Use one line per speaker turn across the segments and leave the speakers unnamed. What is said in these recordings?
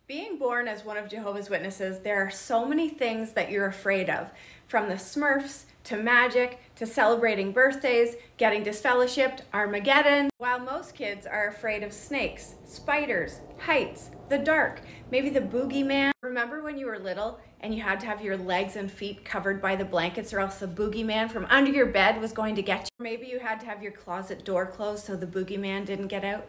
Being born as one of Jehovah's Witnesses, there are so many things that you're afraid of, from the Smurfs to magic to celebrating birthdays, getting disfellowshipped, Armageddon. While most kids are afraid of snakes, spiders, heights, the dark, maybe the boogeyman. Remember when you were little and you had to have your legs and feet covered by the blankets or else the boogeyman from under your bed was going to get you? Maybe you had to have your closet door closed so the boogeyman didn't get out.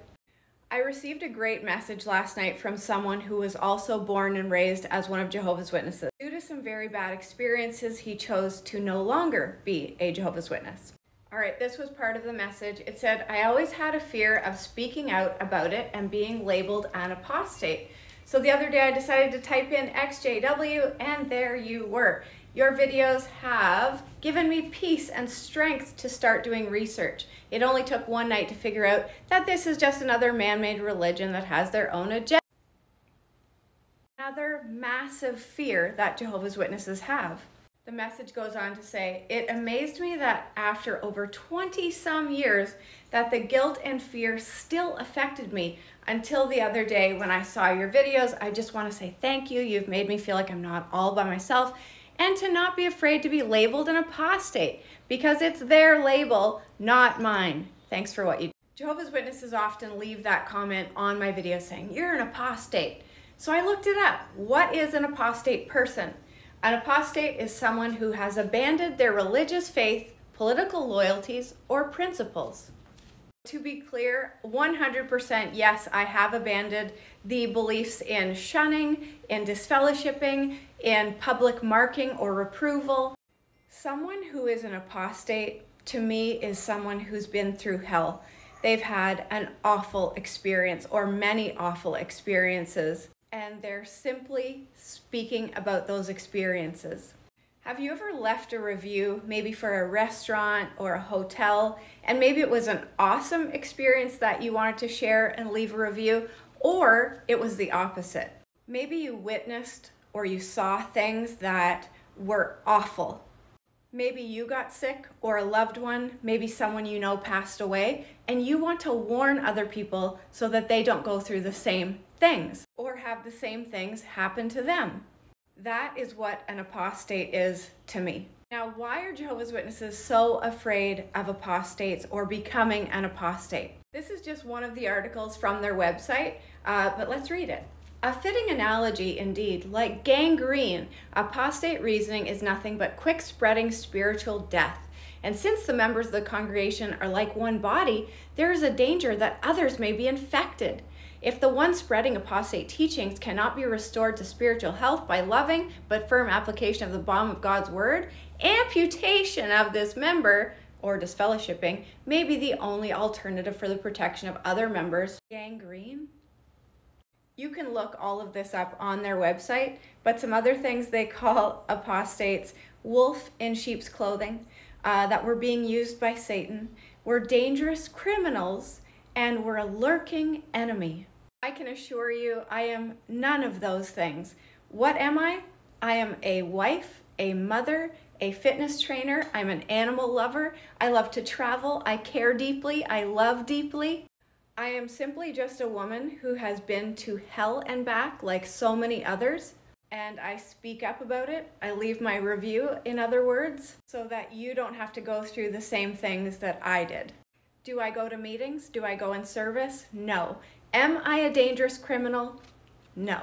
I received a great message last night from someone who was also born and raised as one of Jehovah's Witnesses. Due to some very bad experiences, he chose to no longer be a Jehovah's Witness. All right, this was part of the message. It said, I always had a fear of speaking out about it and being labeled an apostate. So the other day I decided to type in XJW and there you were. Your videos have given me peace and strength to start doing research. It only took one night to figure out that this is just another man-made religion that has their own agenda. Another massive fear that Jehovah's Witnesses have. The message goes on to say, it amazed me that after over 20-some years that the guilt and fear still affected me until the other day when I saw your videos. I just want to say thank you. You've made me feel like I'm not all by myself, and to not be afraid to be labeled an apostate because it's their label, not mine. Thanks for what you do. Jehovah's Witnesses often leave that comment on my video saying, you're an apostate. So I looked it up. What is an apostate person? An apostate is someone who has abandoned their religious faith, political loyalties, or principles. To be clear, 100% yes, I have abandoned the beliefs in shunning, in disfellowshipping, in public marking or reproval. Someone who is an apostate, to me, is someone who's been through hell. They've had an awful experience or many awful experiences, and they're simply speaking about those experiences. Have you ever left a review, maybe for a restaurant or a hotel, and maybe it was an awesome experience that you wanted to share and leave a review, or it was the opposite? Maybe you witnessed or you saw things that were awful. Maybe you got sick or a loved one, maybe someone you know passed away, and you want to warn other people so that they don't go through the same things or have the same things happen to them. That is what an apostate is to me. Now, why are Jehovah's Witnesses so afraid of apostates or becoming an apostate? This is just one of the articles from their website, but let's read it. A fitting analogy indeed, like gangrene, apostate reasoning is nothing but quick spreading spiritual death. And since the members of the congregation are like one body, there is a danger that others may be infected. If the one spreading apostate teachings cannot be restored to spiritual health by loving but firm application of the balm of God's word, amputation of this member or disfellowshipping may be the only alternative for the protection of other members. Gangrene? You can look all of this up on their website, but some other things they call apostates: wolf in sheep's clothing, that were being used by Satan, were dangerous criminals, and were a lurking enemy. I can assure you I am none of those things. What am I? I am a wife, a mother, a fitness trainer. I'm an animal lover. I love to travel. I care deeply. I love deeply. I am simply just a woman who has been to hell and back like so many others, and I speak up about it. I leave my review, in other words, so that you don't have to go through the same things that I did. Do I go to meetings? Do I go in service? No. Am I a dangerous criminal? No.